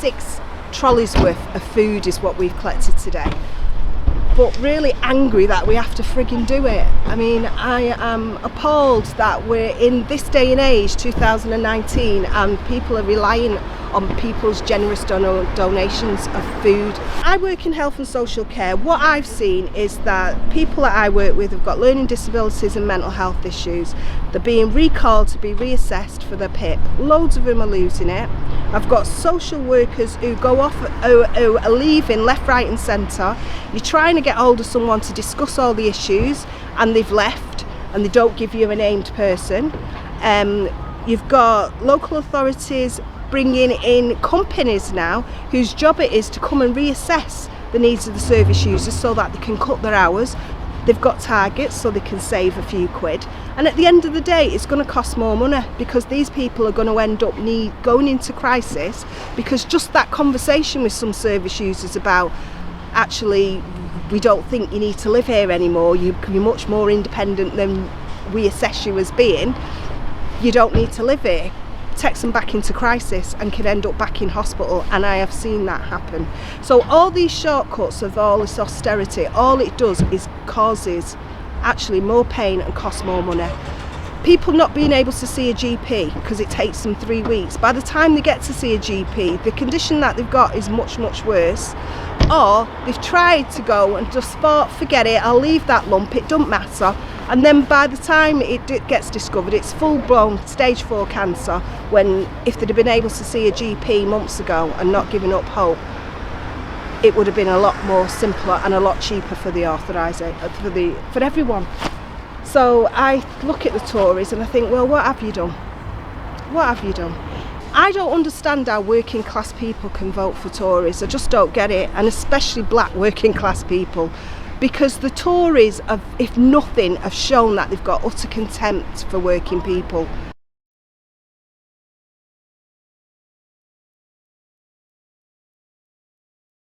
6 trolleys worth of food is what we've collected today. But really angry that we have to frigging do it. I mean, I am appalled that we're in this day and age, 2019, and people are relying on people's generous donations of food. I work in health and social care. What I've seen is that people that I work with have got learning disabilities and mental health issues. They're being recalled to be reassessed for their PIP. Loads of them are losing it. I've got social workers who go off, who are leaving left, right and centre. You're trying to get hold of someone to discuss all the issues and they've left and they don't give you a named person. You've got local authorities bringing in companies now whose job it is to come and reassess the needs of the service users so that they can cut their hours. They've got targets so they can save a few quid, and at the end of the day it's going to cost more money because these people are going to end up going into crisis because just that conversation with some service users about actually we don't think you need to live here anymore, you're much more independent than we assess you as being, you don't need to live here, takes them back into crisis and can end up back in hospital, and I have seen that happen. So all these shortcuts of all this austerity, all it does is causes actually more pain and costs more money. People not being able to see a GP because it takes them 3 weeks. By the time they get to see a GP, the condition that they've got is much, much worse. Or they've tried to go and just thought, forget it, I'll leave that lump, it doesn't matter. And then by the time it gets discovered, it's full-blown stage 4 cancer, when if they'd have been able to see a GP months ago and not given up hope, it would have been a lot more simpler and a lot cheaper for the for everyone. So I look at the Tories and I think, well, what have you done? What have you done? I don't understand how working class people can vote for Tories. I just don't get it, and especially black working class people, because the Tories have, if nothing, have shown that they've got utter contempt for working people.